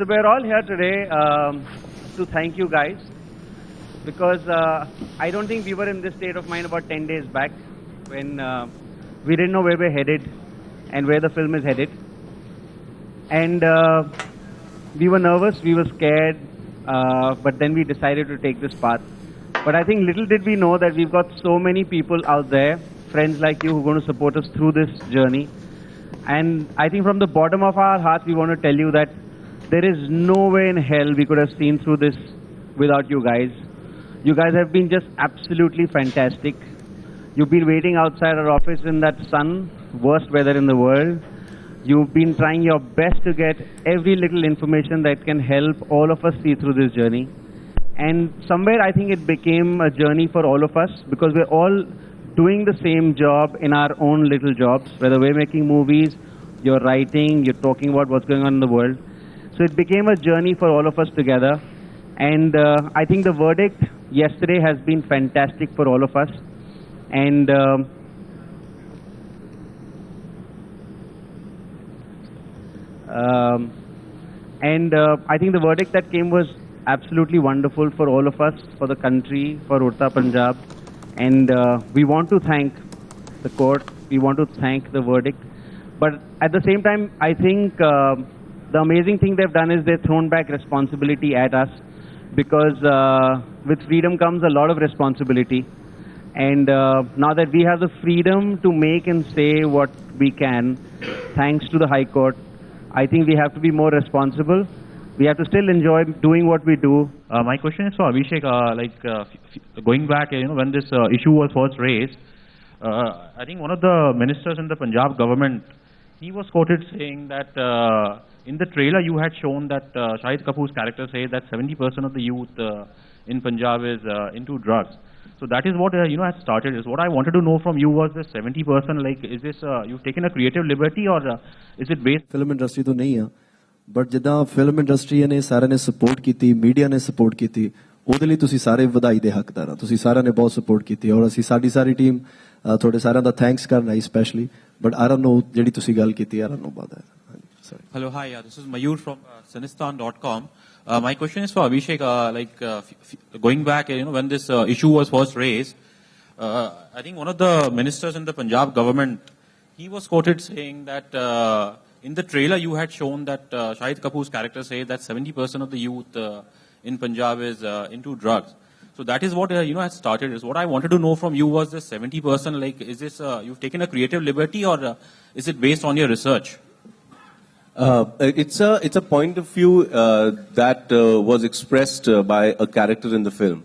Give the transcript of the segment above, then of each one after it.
So we're all here today to thank you guys because I don't think we were in this state of mind about 10 days back when we didn't know where we're headed and where the film is headed. And we were nervous, we were scared, but then we decided to take this path. But I think little did we know that we've got so many people out there, friends like you, who are going to support us through this journey. And I think from the bottom of our hearts, we want to tell you that there is no way in hell we could have seen through this without you guys. You guys have been just absolutely fantastic. You've been waiting outside our office in that sun, worst weather in the world. You've been trying your best to get every little information that can help all of us see through this journey. And somewhere I think it became a journey for all of us because we're all doing the same job in our own little jobs, whether we're making movies, you're writing, you're talking about what's going on in the world. So it became a journey for all of us together. And I think the verdict yesterday has been fantastic for all of us. And I think the verdict that came was absolutely wonderful for all of us, for the country, for Udta Punjab. And we want to thank the court, we want to thank the verdict. But at the same time, I think the amazing thing they've done is they've thrown back responsibility at us because with freedom comes a lot of responsibility. And now that we have the freedom to make and say what we can, thanks to the High Court, I think we have to be more responsible. We have to still enjoy doing what we do. My question is for Abhishek. Going back, when this issue was first raised, I think one of the ministers in the Punjab government, he was quoted saying that in the trailer you had shown that Shahid Kapoor's character says that 70% of the youth in Punjab is into drugs. So that is what had started. Is what I wanted to know from you was the 70%. Like, is this you've taken a creative liberty or is it based? Film industry तो नहीं है, but जिदा film industry ने सारे ने support की थी, media ने support की थी, ਉਹਦੇ ਲਈ ਤੁਸੀਂ ਸਾਰੇ ਵਧਾਈ ਦੇ ਹੱਕਦਾਰ ਆ। ਤੁਸੀਂ ਸਾਰਿਆਂ ਨੇ ਬਹੁਤ support ਕੀਤੀ ਔਰ ਅਸੀਂ ਸਾਡੀ ਸਾਰੀ ਟੀਮ ਤੁਹਾਡੇ ਸਾਰਿਆਂ ਦਾ thanks ਕਰਨਾ especially. But I don't know ਜਿਹੜੀ ਤੁਸੀਂ ਗੱਲ ਕੀਤੀ, I don't know about that. Sorry. Hello, hi. This is Mayur from Sinistan.com. My question is for Abhishek. Going back, when this issue was first raised, I think one of the ministers in the Punjab government, he was quoted saying that in the trailer you had shown that Shahid Kapoor's character says that 70% of the youth in Punjab is into drugs. So that is what had started. Is what I wanted to know from you was this 70%. Like, is this you've taken a creative liberty or is it based on your research? It's a point of view that was expressed by a character in the film.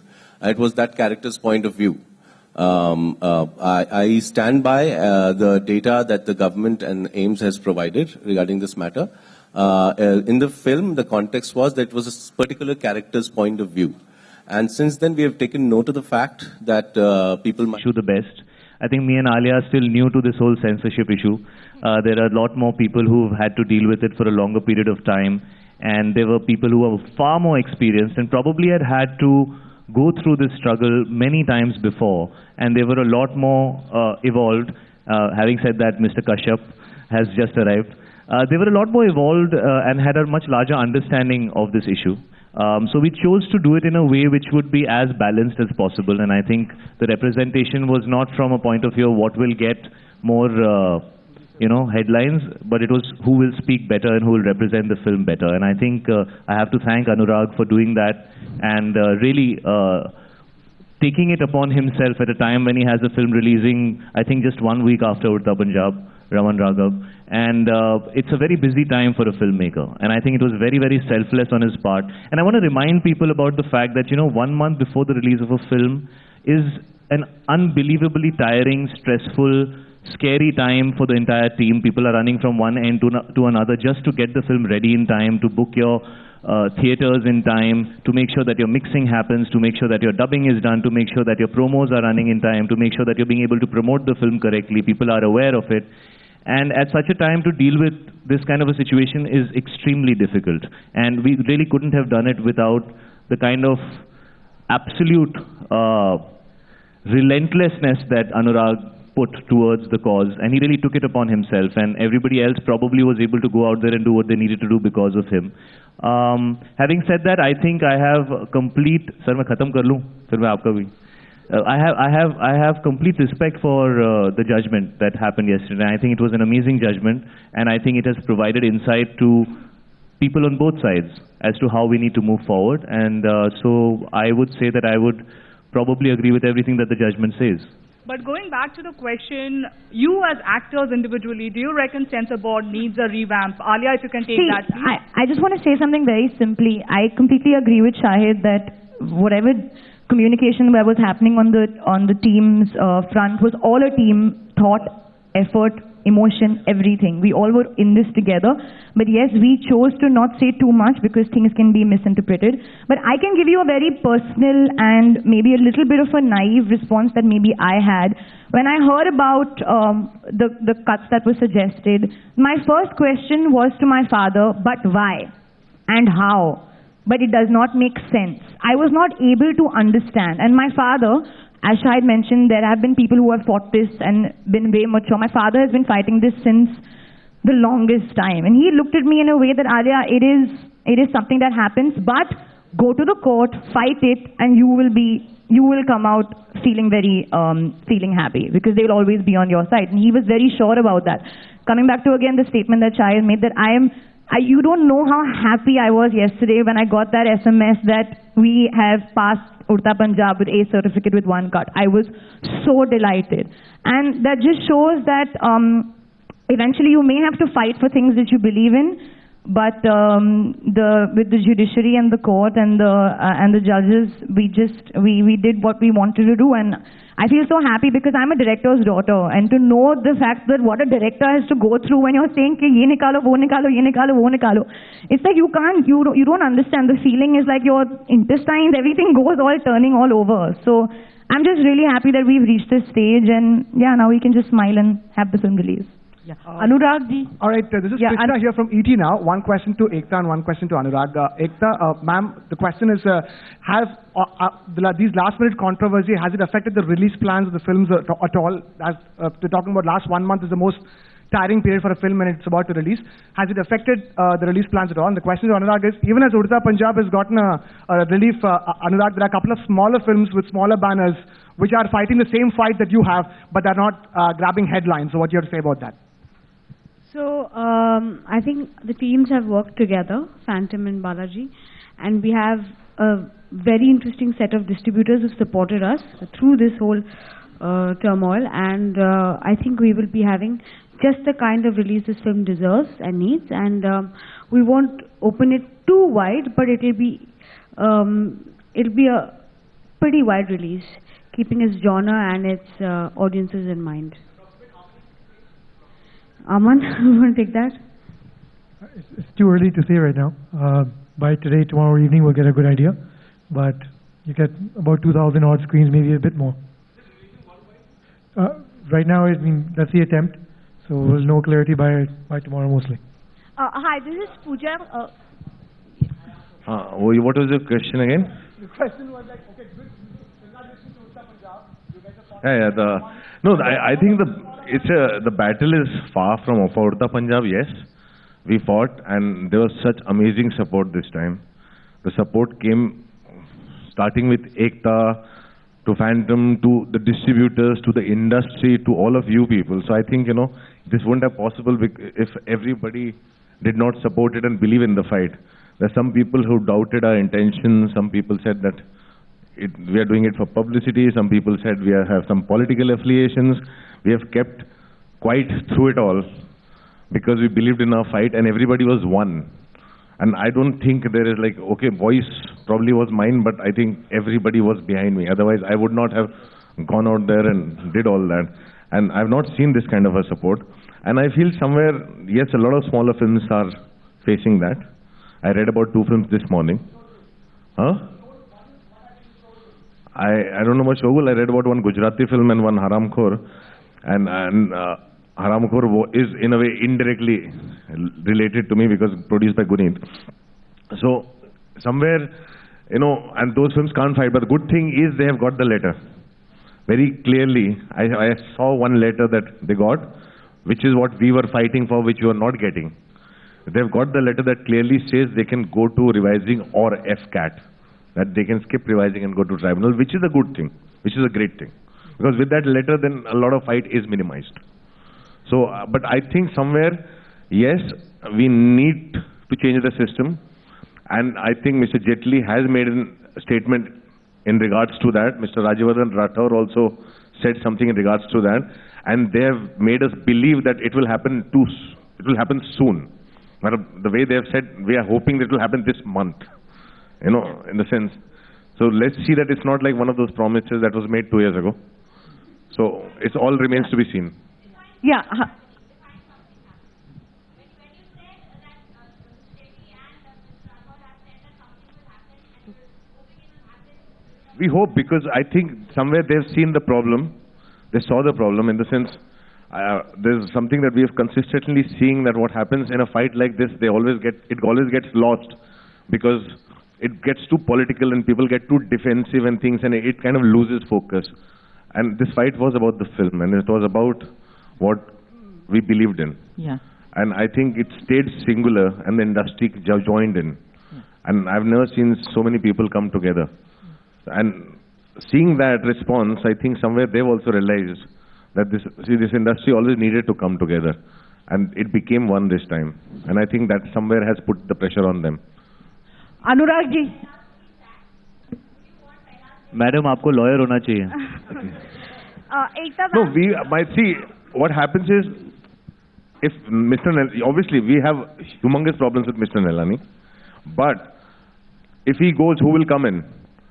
It was that character's point of view. I stand by the data that the government and AIMS has provided regarding this matter. In the film, the context was that it was a particular character's point of view. And since then, we have taken note of the fact that people might do the best. I think me and Alia are still new to this whole censorship issue. There are a lot more people who've had to deal with it for a longer period of time. And there were people who were far more experienced and probably had to go through this struggle many times before. And they were a lot more evolved. Having said that, Mr. Kashyap has just arrived. They were a lot more evolved and had a much larger understanding of this issue. So we chose to do it in a way which would be as balanced as possible. And I think the representation was not from a point of view of what will get more, headlines, but it was who will speak better and who will represent the film better. And I think I have to thank Anurag for doing that and really taking it upon himself at a time when he has a film releasing, I think just 1 week after Udta Punjab, Raman Raghav. And it's a very busy time for a filmmaker. And I think it was very, very selfless on his part. And I want to remind people about the fact that, 1 month before the release of a film is an unbelievably tiring, stressful, scary time for the entire team. People are running from one end to another just to get the film ready in time, to book your theaters in time, to make sure that your mixing happens, to make sure that your dubbing is done, to make sure that your promos are running in time, to make sure that you're being able to promote the film correctly. People are aware of it. And at such a time to deal with this kind of a situation is extremely difficult. And we really couldn't have done it without the kind of absolute relentlessness that Anurag put towards the cause. And he really took it upon himself. And everybody else probably was able to go out there and do what they needed to do because of him. Having said that, I think I have complete. Sir, मैं खत्म कर लूँ, फिर मैं आपका भी. I have complete respect for the judgment that happened yesterday. I think it was an amazing judgment, and I think it has provided insight to people on both sides as to how we need to move forward. And so I would say that I would probably agree with everything that the judgment says. But going back to the question, you as actors individually, do you reckon censor board needs a revamp? Alia, if you can take that, please. I just want to say something very simply. I completely agree with Shahid that whatever communication that was happening on the team's front was all a team thought, effort, emotion, everything. We all were in this together. But yes, we chose to not say too much because things can be misinterpreted. But I can give you a very personal and maybe a little bit of a naive response that maybe I had. When I heard about the cuts that were suggested, my first question was to my father, but why? And how? But it does not make sense. I was not able to understand. And my father, as Shahid mentioned, there have been people who have fought this and been way mature. My father has been fighting this since the longest time. And he looked at me in a way that, Alia, it is something that happens, but go to the court, fight it, and you will come out feeling very, feeling happy because they will always be on your side. And he was very sure about that. Coming back to again the statement that Shahid made that you don't know how happy I was yesterday when I got that SMS that we have passed Udta Punjab with A certificate with 1 cut. I was so delighted. And that just shows that eventually you may have to fight for things that you believe in, but with the judiciary and the court and the judges, we did what we wanted to do. And I feel so happy because I'm a director's daughter, and to know the fact that what a director has to go through when you're saying कि ये निकालो, वो निकालो, ये निकालो, वो निकालो. It's like you don't understand. The feeling is like your intestines, everything goes all turning all over. So I'm just really happy that we've reached this stage, and yeah, now we can just smile and have the film release. Yeah. Anurag ji. All right, this is Krishna here from ET now. One question to Ekta and one question to Anurag. Ekta, ma'am, the question is, these last-minute controversy, has it affected the release plans of the films at all? As they're talking about last 1 month is the most tiring period for a film when it's about to release. Has it affected the release plans at all? And the question to Anurag is, even as Udta Punjab has gotten a relief, Anurag, there are a couple of smaller films with smaller banners which are fighting the same fight that you have, but they're not grabbing headlines. So what do you have to say about that? So I think the teams have worked together, Phantom and Balaji, and we have a very interesting set of distributors who supported us through this whole turmoil, and I think we will be having just the kind of release this film deserves and needs, and we won't open it too wide, but it'll be a pretty wide release, keeping its genre and its audiences in mind. Aman, you want to take that? It's too early to say right now. By today, tomorrow evening, we'll get a good idea. But you get about 2,000 odd screens, maybe a bit more. Right now, that's the attempt. So we'll know clarity by tomorrow mostly. Hi, this is Pooja. What was your question again? The question was like, okay, good. Congratulations to Udta Punjab. You guys are I think the battle is far from over. Udta Punjab, yes, we fought, and there was such amazing support this time. The support came starting with Ekta, to Phantom, to the distributors, to the industry, to all of you people. So I think, this wouldn't have possible if everybody did not support it and believe in the fight. There are some people who doubted our intentions. Some people said that we are doing it for publicity. Some people said we have some political affiliations. We have kept quiet through it all because we believed in our fight, and everybody was one. And I don't think there is voice probably was mine, but I think everybody was behind me. Otherwise, I would not have gone out there and did all that. And I've not seen this kind of a support. And I feel somewhere, yes, a lot of smaller films are facing that. I read about 2 films this morning. Huh? I don't know much, Shogul. I read about one Gujarati film and one Haramkhor. And Haramkhor is in a way indirectly related to me because produced by Guneet. So somewhere, and those films can't fight. But the good thing is they have got the letter. Very clearly, I saw one letter that they got, which is what we were fighting for, which we were not getting. They've got the letter that clearly says they can go to revising or FCAT, that they can skip revising and go to tribunal, which is a good thing, which is a great thing. Because with that letter, then a lot of fight is minimized. So, but I think somewhere, yes, we need to change the system. And I think Mr. Jaitley has made a statement in regards to that. Mr. Rajyavardhan Rathore also said something in regards to that. And they have made us believe that it will happen soon. The way they have said, we are hoping that it will happen this month, in the sense. So let's see that it's not like one of those promises that was made 2 years ago. So it all remains to be seen. Yeah. We hope, because I think somewhere they've seen the problem. They saw the problem in the sense, there's something that we have consistently seeing, that what happens in a fight like this, it always gets lost because it gets too political and people get too defensive and things, and it kind of loses focus. And this fight was about the film, and it was about what we believed in. Yeah. And I think it stayed singular, and the industry joined in. Yeah. And I've never seen so many people come together. And seeing that response, I think somewhere they've also realized that this industry always needed to come together, and it became one this time. And I think that somewhere has put the pressure on them. Anurag ji. Madam, आपको lawyer होना चाहिए. No, we might see what happens is, if Mr. Obviously we have humongous problems with Mr. Nelani, but if he goes, who will come in?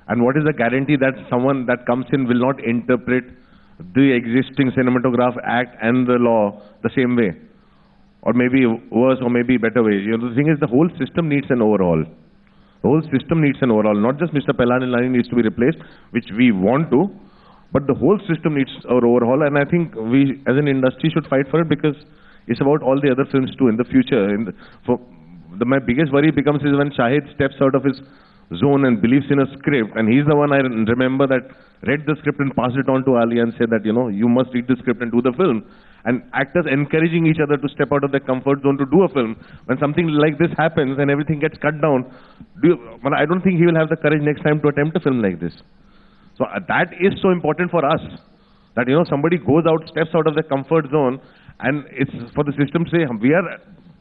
And what is the guarantee that someone that comes in will not interpret the existing Cinematograph Act and the law the same way? Or maybe worse, or maybe better way. The thing is, the whole system needs an overhaul. The whole system needs an overhaul. Not just Mr. Pellanilani needs to be replaced, which we want to, but the whole system needs an overhaul. And I think we, as an industry, should fight for it, because it's about all the other films too in the future. My biggest worry becomes is when Shahid steps out of his zone and believes in a script, and he's the one I remember that read the script and passed it on to Alia and said that, you must read the script and do the film. And actors encouraging each other to step out of their comfort zone to do a film. When something like this happens and everything gets cut down, I don't think he will have the courage next time to attempt a film like this. So that is so important for us, that somebody goes out, steps out of their comfort zone, and it's for the system to say,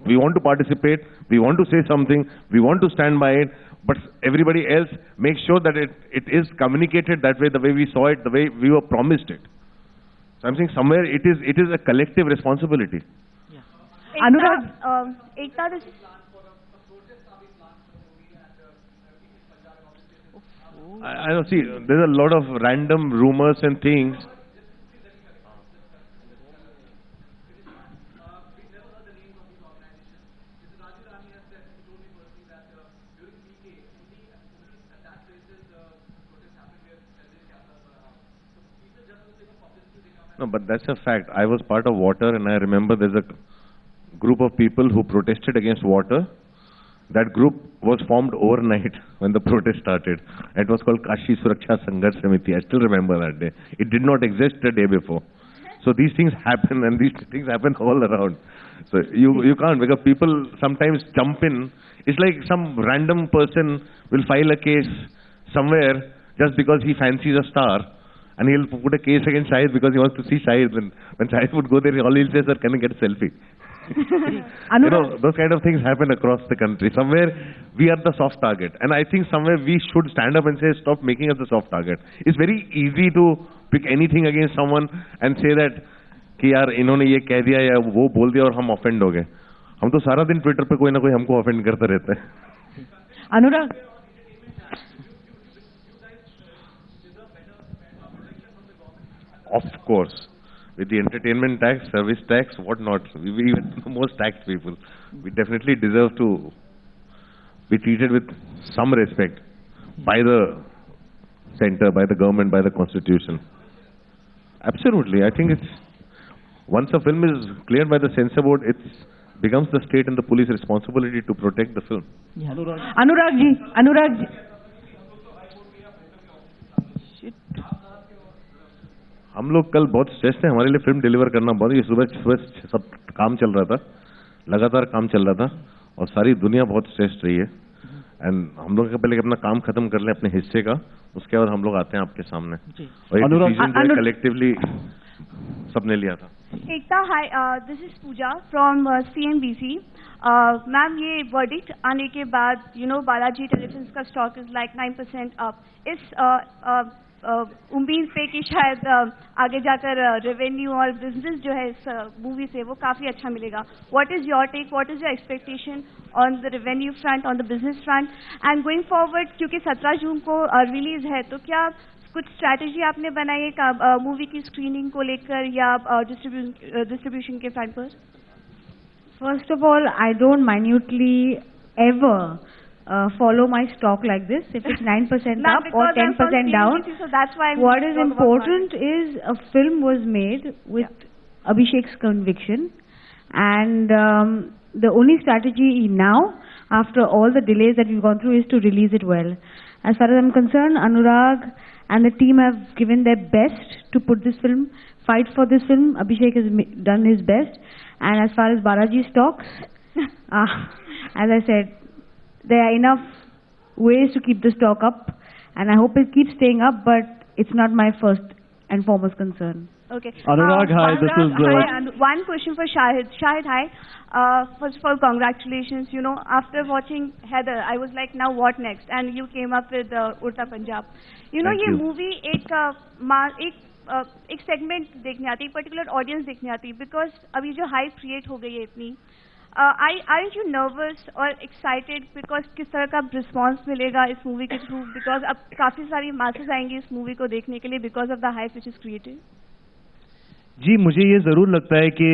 we want to participate, we want to say something, we want to stand by it, but everybody else makes sure that it is communicated that way, the way we saw it, the way we were promised it. So I'm saying somewhere it is a collective responsibility. Yeah. Anurag, Ekta, this... I don't see, there's a lot of random rumors and things. No, but that's a fact. I was part of water, and I remember there's a group of people who protested against water. That group was formed overnight when the protest started. It was called Kashi Suraksha Sangharsh Samiti. I still remember that day. It did not exist the day before. So these things happen, and these things happen all around. So you can't, because people sometimes jump in. It's like some random person will file a case somewhere just because he fancies a star. And he'll put a case against Shahid because he wants to see Shahid. And when Shahid would go there, all he'll say, sir, can I get a selfie? Those kind of things happen across the country. Somewhere, we are the soft target. And I think somewhere we should stand up and say, stop making us the soft target. It's very easy to pick anything against someone and say that, कि यार इन्होंने ये कह दिया या वो बोल दिया और हम offend हो गए. हम तो सारा दिन ट्विटर पे कोई ना कोई हमको offend करता रहता है. Anurag. Of course, with the entertainment tax, service tax, whatnot, we are the most taxed people. We definitely deserve to be treated with some respect by the center, by the government, by the constitution. Absolutely, I think it's once a film is cleared by the censor board, it becomes the state and the police responsibility to protect the film. Yeah. Anurag ji. हम लोग कल बहुत stress थे, हमारे लिए film deliver करना बहुत, ये सुबह सब काम चल रहा था, लगातार काम चल रहा था, और सारी दुनिया बहुत स्ट्रेस्ड रही है एंड हम लोग पहले अपना काम खत्म कर लें अपने हिस्से का, उसके बाद हम लोग आते हैं आपके सामने और एक डिसीजन कलेक्टिवली सबने लिया था। Ekta, hi, this is Pooja from CNBC. Ma'am, ये verdict आने के बाद, बालाजी टेलीफिल्म्स का stock is like 9% up. इस उम्मीद पे कि शायद आगे जाकर revenue और business जो है इस movie से वो काफी अच्छा मिलेगा. What is your take? What is your expectation on the revenue front, on the business front? And going forward, क्योंकि 17 जून को release है, तो क्या कुछ स्ट्रैटेजी आपने बनाई है मूवी की स्क्रीनिंग को लेकर या डिस्ट्रीब्यूशन के फ्रंट पर? First of all, I don't minutely ever follow my stock like this. If it's 9% up or 10% down, so that's why what is important is a film was made with Abhishek's conviction, and the only strategy now, after all the delays that we've gone through, is to release it well. As far as I'm concerned, Anurag and the team have given their best to put this film, fight for this film. Abhishek has done his best. And as far as Balaji stocks, as I said, there are enough ways to keep the stock up, and I hope it keeps staying up, but it's not my first and foremost concern. Okay. Anurag, hi, this is... Hi, and one question for Shahid. Shahid, hi. First of all, congratulations. After watching Heather, I was like, now what next? And you came up with Udta Punjab. ये movie एक segment देखने आती है, particular audience देखने आती है, because अभी जो hype create हो गई है इतनी, aren't you nervous or excited because किस तरह का response मिलेगा इस movie के through? Because अब काफी सारी masses आएंगी इस movie को देखने के लिए because of the hype which is created. जी, मुझे ये जरूर लगता है कि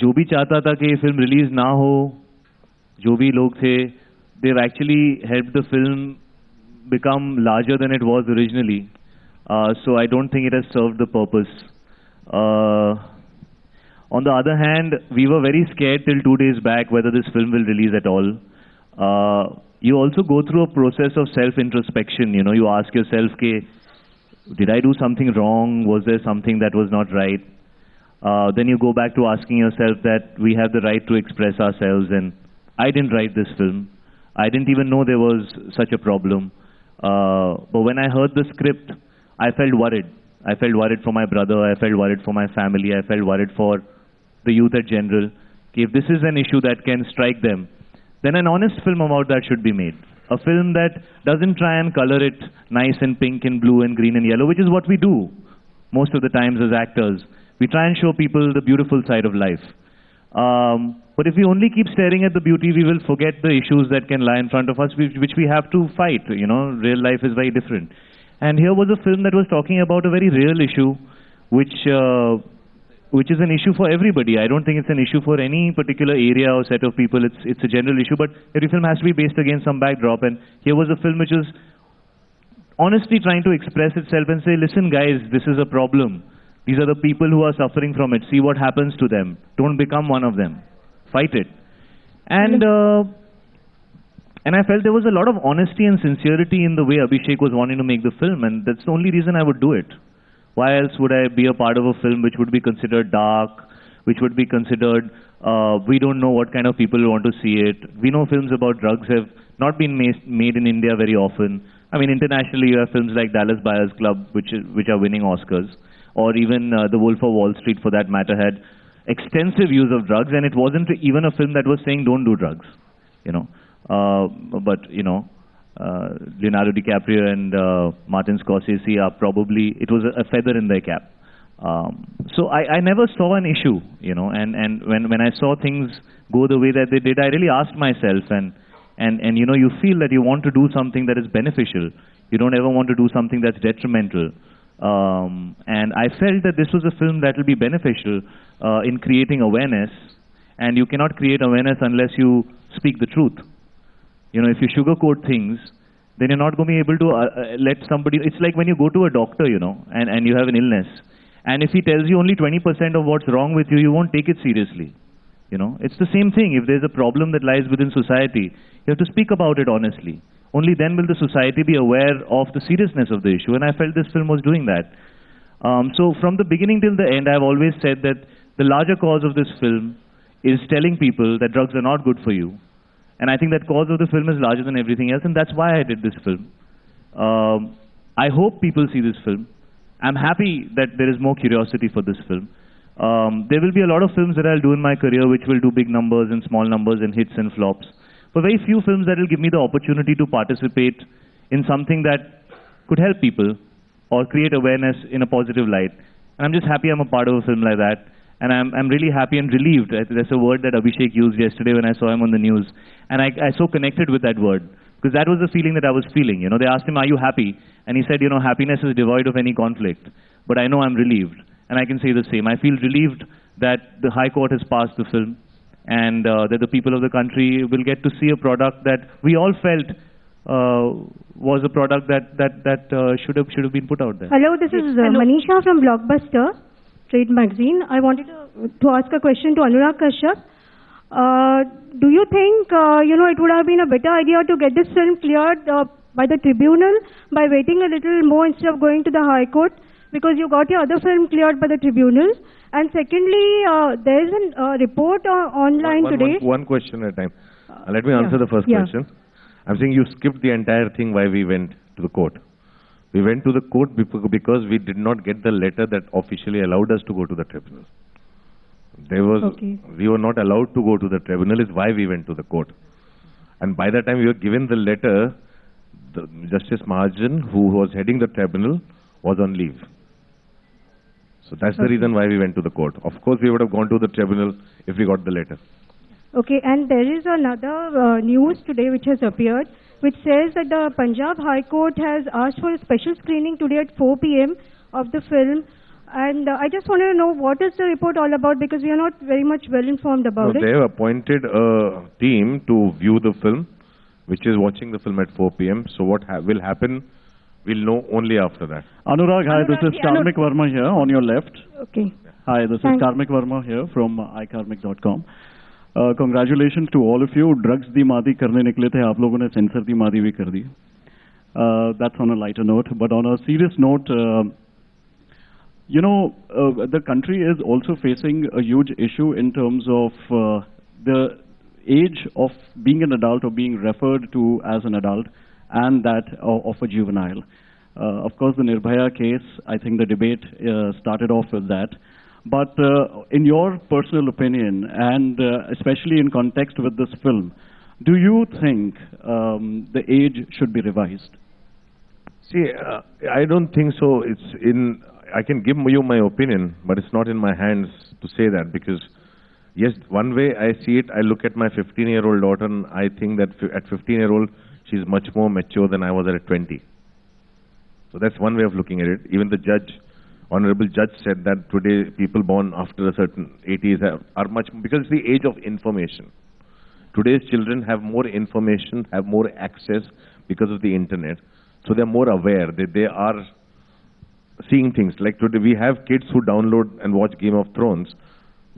जो भी चाहता था कि फिल्म रिलीज ना हो, जो भी लोग थे, they've actually helped the film become larger than it was originally. So I don't think it has served the purpose. On the other hand, we were very scared till 2 days back whether this film will release at all. You also go through a process of self-introspection. You ask yourself, did I do something wrong? Was there something that was not right? Then you go back to asking yourself that we have the right to express ourselves, and I didn't write this film. I didn't even know there was such a problem. But when I heard the script, I felt worried. I felt worried for my brother. I felt worried for my family. I felt worried for the youth at general. If this is an issue that can strike them, then an honest film about that should be made. A film that doesn't try and color it nice and pink and blue and green and yellow, which is what we do most of the times as actors. We try and show people the beautiful side of life. But if we only keep staring at the beauty, we will forget the issues that can lie in front of us, which we have to fight. Real life is very different. And here was a film that was talking about a very real issue, which is an issue for everybody. I don't think it's an issue for any particular area or set of people. It's a general issue, but every film has to be based against some backdrop. And here was a film which was honestly trying to express itself and say, listen guys, this is a problem. These are the people who are suffering from it. See what happens to them. Don't become one of them. Fight it. And I felt there was a lot of honesty and sincerity in the way Abhishek was wanting to make the film, and that's the only reason I would do it. Why else would I be a part of a film which would be considered dark, which would be considered, we don't know what kind of people want to see it. We know films about drugs have not been made in India very often. I mean, internationally you have films like Dallas Buyers Club, which are winning Oscars, or even The Wolf of Wall Street, for that matter, had extensive use of drugs, and it wasn't even a film that was saying don't do drugs, Leonardo DiCaprio and Martin Scorsese are probably, it was a feather in their cap. So I never saw an issue, and when I saw things go the way that they did, I really asked myself, and you feel that you want to do something that is beneficial. You don't ever want to do something that's detrimental. And I felt that this was a film that will be beneficial in creating awareness, and you cannot create awareness unless you speak the truth. If you sugarcoat things, then you're not going to be able to let somebody... It's like when you go to a doctor, and you have an illness, and if he tells you only 20% of what's wrong with you, you won't take it seriously. It's the same thing. If there's a problem that lies within society, you have to speak about it honestly. Only then will the society be aware of the seriousness of the issue, and I felt this film was doing that. So from the beginning till the end, I've always said that the larger cause of this film is telling people that drugs are not good for you. And I think that cause of the film is larger than everything else, and that's why I did this film. I hope people see this film. I'm happy that there is more curiosity for this film. There will be a lot of films that I'll do in my career which will do big numbers and small numbers and hits and flops. But very few films that will give me the opportunity to participate in something that could help people or create awareness in a positive light. And I'm just happy I'm a part of a film like that. And I'm really happy and relieved. That's a word that Abhishek used yesterday when I saw him on the news. And I so connected with that word. Because that was the feeling that I was feeling. You know, they asked him, are you happy? And he said, you know, happiness is devoid of any conflict. But I know I'm relieved. And I can say the same. I feel relieved that the High Court has passed the film. And that the people of the country will get to see a product that we all felt was a product that should have been put out there. Hello, this is Manisha from Blockbuster Trade Magazine. I wanted to ask a question to Anurag Kashyap. Do you think it would have been a better idea to get this film cleared by the tribunal by waiting a little more instead of going to the High Court? Because you got your other film cleared by the tribunal. And secondly, there is a report online today. One question at a time. Let me answer the first question. I'm saying you skipped the entire thing why we went to the court. We went to the court because we did not get the letter that officially allowed us to go to the tribunal. We were not allowed to go to the tribunal is why we went to the court. And by the time we were given the letter, Justice Mahajan, who was heading the tribunal, was on leave. So that's the reason why we went to the court. Of course, we would have gone to the tribunal if we got the letter. Okay, and there is another news today which has appeared, which says that the Punjab High Court has asked for a special screening today at 4 p.m. of the film. And I just wanted to know what is the report all about, because we are not very much well informed about it. They have appointed a team to view the film, which is watching the film at 4 p.m. So what will happen, we'll know only after that. Anurag, hi, this is Karmik Verma here on your left. Okay. Hi, this is Karmik Verma here from ikarmik.com. Congratulations to all of you. Drugs di maadi karne nikle the, aap logon ne censor di maadi bhi kar di. That's on a lighter note. But on a serious note, the country is also facing a huge issue in terms of the age of being an adult or being referred to as an adult and that of a juvenile. Of course, the Nirbhaya case, I think the debate started off with that. But in your personal opinion, and especially in context with this film, do you think the age should be revised? See, I don't think so. I can give you my opinion, but it's not in my hands to say that, because yes, one way I see it, I look at my 15-year-old daughter and I think that at 15-year-old, she's much more mature than I was at 20. So that's one way of looking at it. Even the judge, honorable judge, said that today people born after a certain 80s are much, because it's the age of information. Today's children have more information, have more access because of the internet. So they're more aware that they are seeing things. Like today, we have kids who download and watch Game of Thrones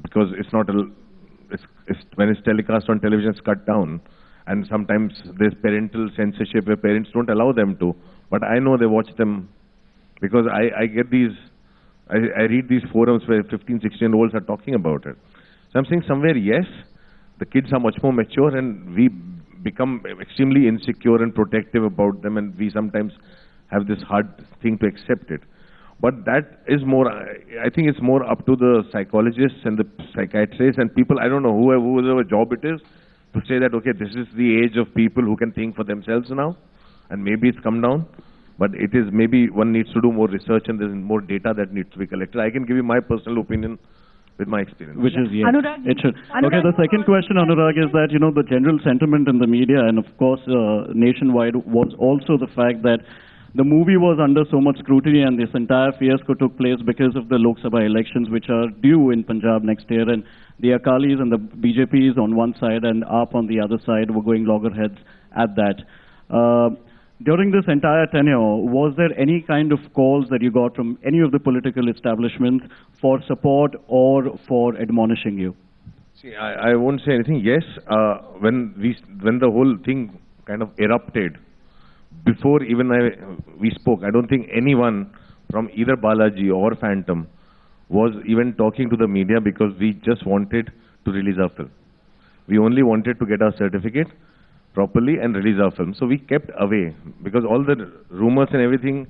because it's not when it's telecast on television, it's cut down. And sometimes there's parental censorship where parents don't allow them to. But I know they watch them because I get these, I read these forums where 15, 16-year-olds are talking about it. So I'm saying somewhere, yes, the kids are much more mature and we become extremely insecure and protective about them, and we sometimes have this hard thing to accept it. But that is more, I think it's more up to the psychologists and the psychiatrists and people, I don't know, whoever job it is, to say that, okay, this is the age of people who can think for themselves now, and maybe it's come down, but it is maybe one needs to do more research and there's more data that needs to be collected. I can give you my personal opinion with my experience. Which is, yes, it should. Okay, the second question, Anurag, is that, the general sentiment in the media and, of course, nationwide was also the fact that the movie was under so much scrutiny and this entire fiasco took place because of the Lok Sabha elections, which are due in Punjab next year, and the Akalis and the BJPs on one side and AAP on the other side were going loggerheads at that. During this entire tenure, was there any kind of calls that you got from any of the political establishments for support or for admonishing you? See, I won't say anything. Yes, when the whole thing kind of erupted, before even we spoke, I don't think anyone from either Balaji or Phantom was even talking to the media, because we just wanted to to release our film. We only wanted to get our certificate properly and release our film. So we kept away because all the rumors and everything,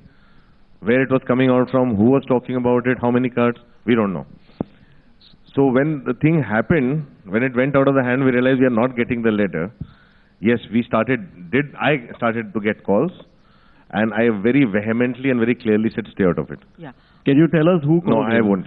where it was coming out from, who was talking about it, how many cards, we don't know. So when the thing happened, when it went out of the hand, we realized we are not getting the letter. Yes, I started to get calls, and I very vehemently and very clearly said, stay out of it. Yeah. Can you tell us who called No, I you? won't.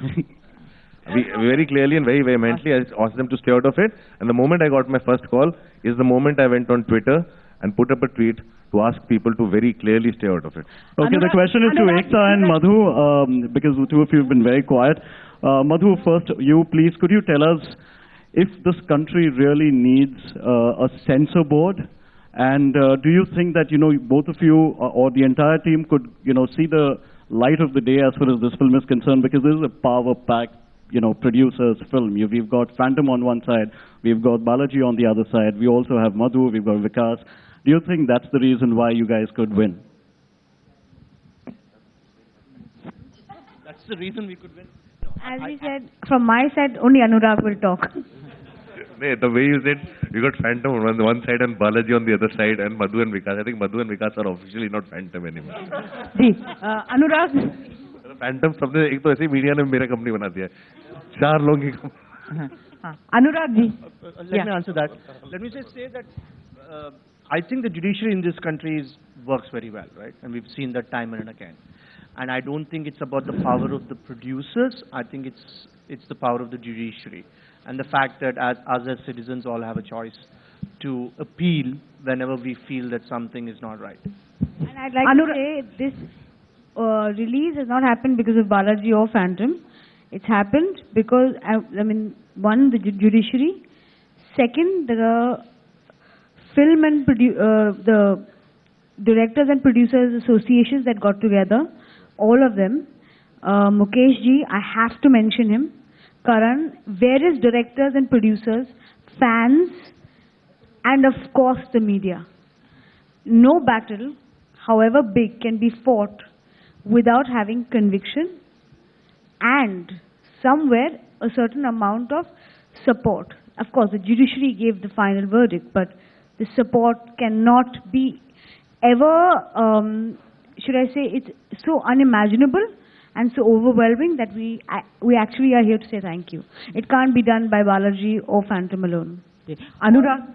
We very clearly and very vehemently, I asked them to stay out of it. And the moment I got my first call is the moment I went on Twitter and put up a tweet to ask people to very clearly stay out of it. Okay, the question is to Ekta and Madhu, because the two of you have been very quiet. Madhu, first, you please, could you tell us if this country really needs a censor board? And do you think that, both of you or the entire team could, see the light of the day as far as this film is concerned? Because this is a power-packed, producer's film. We've got Phantom on one side, we've got Balaji on the other side, we also have Madhu, we've got Vikas. Do you think that's the reason why you guys could win? That's the reason we could win. As we said, from my side, only Anurag will talk. The way you said, you got Phantom on one side and Balaji on the other side and Madhu and Vikas. I think Madhu and Vikas are officially not Phantom anymore. Anurag. Phantom सबने एक तो ऐसे media ने मेरा company बना दिया है 4 लोगों की Anurag ji. Let me answer that. Let me just say that I think the judiciary in this country works very well, right? And we've seen that time and again. And I don't think it's about the power of the producers. I think it's the power of the judiciary. And the fact that us as citizens all have a choice to appeal whenever we feel that something is not right. And I'd like to say this release has not happened because of Balaji or Phantom. It's happened because, one, the judiciary. Second, the film and the directors and producers associations that got together, all of them. Mukesh ji, I have to mention him. Karan, various directors and producers, fans, and of course the media. No battle, however big, can be fought without having conviction and somewhere a certain amount of support. Of course, the judiciary gave the final verdict, but the support cannot be ever, should I say, it's so unimaginable and so overwhelming that we actually are here to say thank you. It can't be done by Balaji or Phantom alone. Anurag,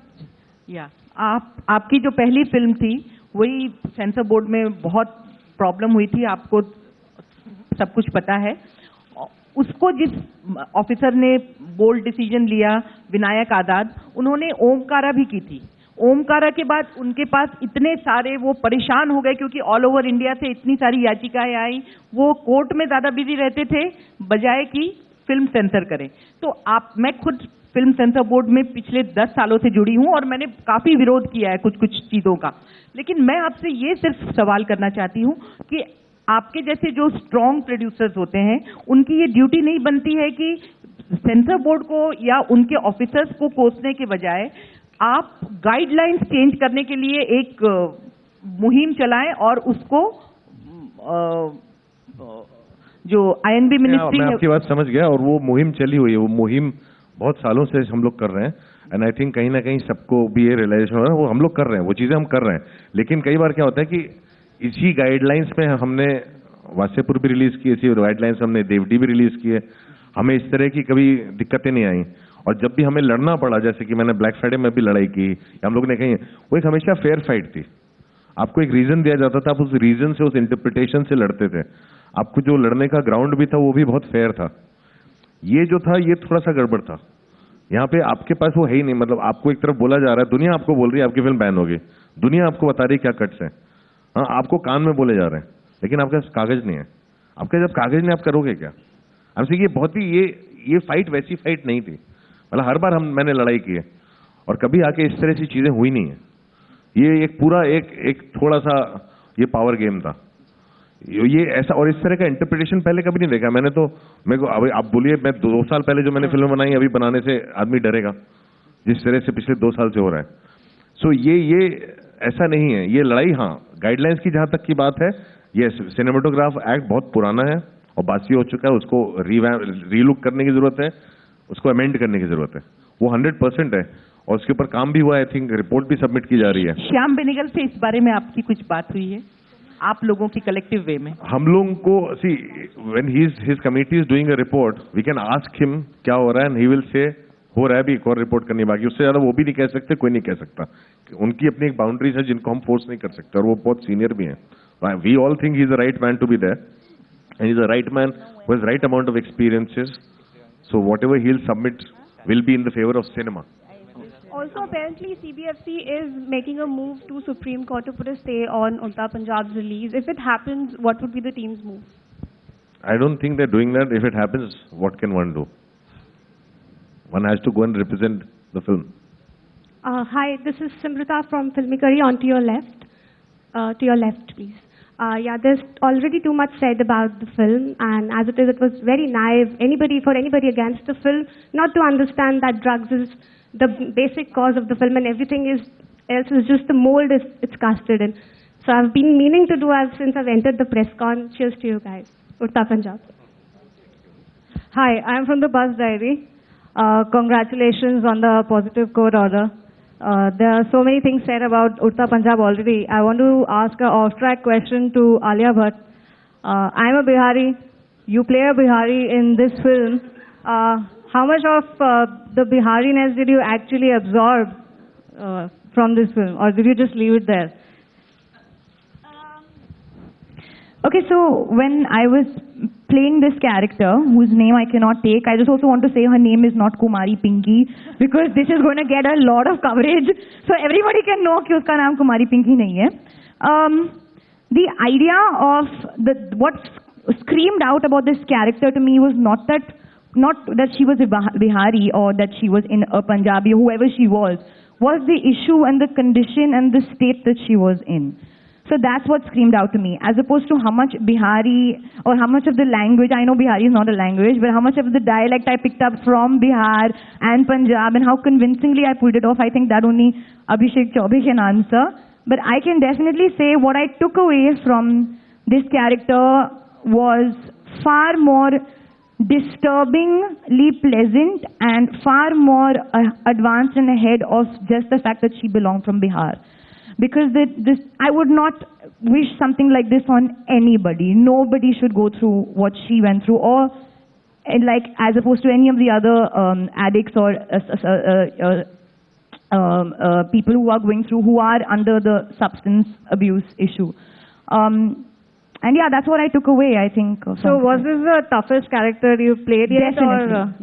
आपकी जो पहली film थी वही sensor board में बहुत problem हुई थी, आपको सब कुछ पता है. उसको जिस ऑफिसर ने बोल्ड डिसीजन लिया, विनायक आजाद, उन्होंने ओमकारा भी की थी. ओमकारा के बाद उनके पास इतने सारे वो परेशान हो गए क्योंकि ऑल ओवर इंडिया से इतनी सारी याचिकाएं आई, वो कोर्ट में ज्यादा बिजी रहते थे बजाय कि फिल्म सेंसर करें. तो मैं खुद फिल्म सेंसर बोर्ड में पिछले 10 सालों से जुड़ी हूं और मैंने काफी विरोध किया है कुछ चीजों का. लेकिन मैं आपसे ये सिर्फ सवाल करना चाहती हूं कि आपके जैसे जो स्ट्रॉन्ग प्रोड्यूसर्स होते हैं उनकी ये ड्यूटी नहीं बनती है कि सेंसर बोर्ड को या उनके ऑफिसर्स को कोसने के बजाय आप गाइडलाइंस चेंज करने के लिए एक मुहिम चलाएं और उसको जो आईएनबी मिनिस्ट्री मैं आपकी बात समझ गया और वो मुहिम चली हुई है. वो मुहिम बहुत सालों से हम लोग कर रहे हैं एंड आई थिंक कहीं ना कहीं सबको भी ये रियलाइजेशन हो रहा है वो हम लोग कर रहे हैं, वो चीजें हम कर रहे हैं. लेकिन कई बार क्या होता है कि इसी गाइडलाइंस में हमने वासेपुर भी रिलीज की, इसी गाइडलाइंस हमने देवडी भी रिलीज किए. हमें इस तरह की कभी दिक्कतें नहीं आई. और जब भी हमें लड़ना पड़ा, जैसे कि मैंने ब्लैक फ्राइडे में भी लड़ाई की, हम लोग ने कही, वो एक हमेशा फेयर फाइट थी. आपको एक रीजन दिया जाता था, आप उस रीजन से, उस इंटरप्रिटेशन से लड़ते थे. आपको जो लड़ने का ग्राउंड भी था वो भी बहुत फेयर था. ये जो था ये थोड़ा सा गड़बड़ था. यहाँ पे आपके पास वो है ही नहीं. मतलब आपको एक तरफ बोला जा रहा है, दुनिया आपको बोल रही है आपकी फिल्म बैन होगी, दुनिया आपको बता रही है क्या कट्स है. हाँ, आपको कान में बोले जा रहे हैं, लेकिन आपके पास कागज नहीं है. आपके जब कागज नहीं, आप करोगे क्या? हमसे ये बहुत ही ये फाइट वैसी फाइट नहीं थी. मतलब हर बार मैंने लड़ाई की है और कभी आके इस तरह से चीजें हुई नहीं है. ये एक पूरा एक थोड़ा सा ये पावर गेम था. ये ऐसा और इस तरह का इंटरप्रिटेशन पहले कभी नहीं देखा मैंने. तो मेरे को अभी आप बोलिए, मैं 2 साल पहले जो मैंने फिल्म बनाई अभी बनाने से आदमी डरेगा जिस तरह से पिछले 2 साल से हो रहा है. सो ये ऐसा नहीं है. ये लड़ाई, हाँ, गाइडलाइंस की जहां तक की बात है, ये सिनेमेटोग्राफ एक्ट बहुत पुराना है और बासी हो चुका है. उसको रीलुक करने की जरूरत है, उसको अमेंड करने की जरूरत है. वो 100% है और उसके ऊपर काम भी हुआ है. आई थिंक रिपोर्ट भी सबमिट की जा रही है. श्याम बेनेगल से इस बारे में आपकी कुछ बात हुई है आप लोगों की कलेक्टिव वे में? हम लोगों को see when his committee is doing a report, we can ask him क्या हो रहा है, and he will say हो रहा है भी एक और रिपोर्ट करनी बाकी. उससे ज्यादा वो भी नहीं कह सकते, कोई नहीं कह सकता. उनकी अपनी एक बाउंड्रीज है जिनको हम फोर्स नहीं कर सकते और वो बहुत सीनियर भी हैं. We all think he is the right man to be there, and he is the right man who has right amount of experiences. So whatever he'll submit will be in the favor of cinema. Also, apparently, CBFC is making a move to Supreme Court to put a stay on Udta Punjab's release. If it happens, what would be the team's move? I don't think they're doing that. If it happens, what can one do? One has to go and represent the film. Hi, this is Simrita from Filmicary. On to your left. To your left, please. Yeah, there's already too much said about the film, and as it is, it was very naive. For anybody against the film, not to understand that drugs is the basic cause of the film, and everything else is just the mold it's casted in. So I've been meaning to do as since I've entered the press con. Cheers to you guys. Udta Punjab. Hi, I'm from the Bus Diary. Congratulations on the positive court order. There are so many things said about Udta Punjab already. I want to ask an off-track question to Alia Bhatt. I'm a Bihari. You play a Bihari in this film. How much of the Bihariness did you actually absorb from this film, or did you just leave it there? Okay, so when I was playing this character, whose name I cannot take, I just also want to say her name is not Kumari Pinky, because this is going to get a lot of coverage, so everybody can know कि उसका नाम Kumari Pinky नहीं है. The idea of what screamed out about this character to me was not that she was a Bihari or that she was in a Punjabi, whoever she was the issue and the condition and the state that she was in. So that's what screamed out to me, as opposed to how much Bihari or how much of the language, I know Bihari is not a language, but how much of the dialect I picked up from Bihar and Punjab and how convincingly I pulled it off. I think that only Abhishek Chaubey can answer. But I can definitely say what I took away from this character was far more disturbingly pleasant and far more advanced and ahead of just the fact that she belonged from Bihar. Because I would not wish something like this on anybody. Nobody should go through what she went through, or like as opposed to any of the other addicts or people who are going through, who are under the substance abuse issue. And yeah, that's what I took away, I think. So was this the toughest character you played yet?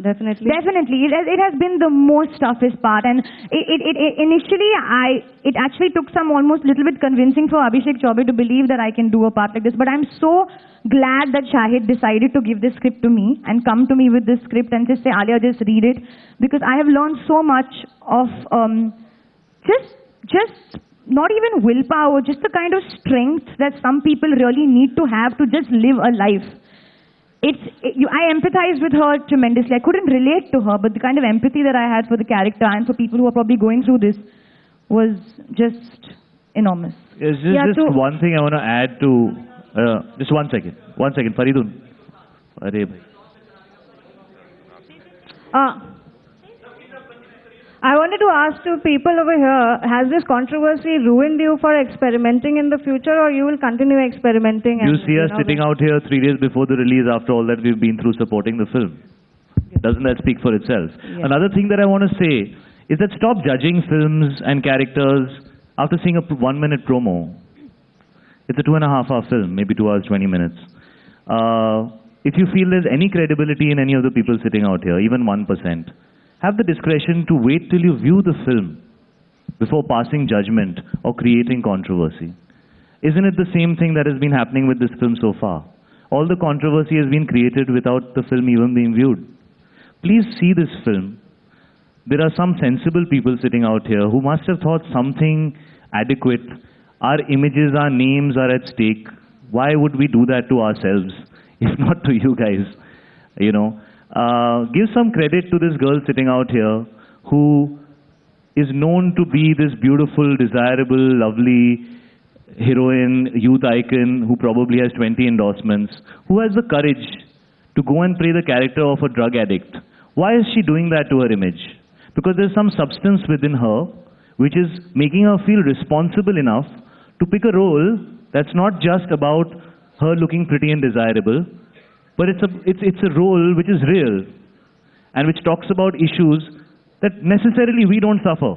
Definitely. Definitely. It has been the most toughest part. And initially, it actually took some almost little bit convincing for Abhishek Chaubey to believe that I can do a part like this. But I'm so glad that Shahid decided to give this script to me and come to me with this script and just say, Alia, just read it. Because I have learned so much of just not even willpower, just the kind of strength that some people really need to have to just live a life. I empathized with her tremendously. I couldn't relate to her, but the kind of empathy that I had for the character and for people who are probably going through this was just enormous. Yes, just one thing I want to add to... just 1 second. 1 second. Faridun. Arey bhai. I wanted to ask to people over here, has this controversy ruined you for experimenting in the future, or you will continue experimenting? You see us sitting out here 3 days before the release after all that we've been through supporting the film. Doesn't that speak for itself? Yes. Another thing that I want to say is that stop judging films and characters after seeing a 1-minute promo. It's a 2.5-hour film, maybe 2 hours, 20 minutes. If you feel there's any credibility in any of the people sitting out here, even 1%, have the discretion to wait till you view the film before passing judgment or creating controversy. Isn't it the same thing that has been happening with this film so far? All the controversy has been created without the film even being viewed. Please see this film. There are some sensible people sitting out here who must have thought something adequate. Our images, our names are at stake. Why would we do that to ourselves, if not to you guys? You know. Give some credit to this girl sitting out here who is known to be this beautiful, desirable, lovely heroine, youth icon who probably has 20 endorsements, who has the courage to go and play the character of a drug addict. Why is she doing that to her image? because there's some substance within her which is making her feel responsible enough to pick a role that's not just about her looking pretty and desirable, but it's a role which is real and which talks about issues that necessarily we don't suffer,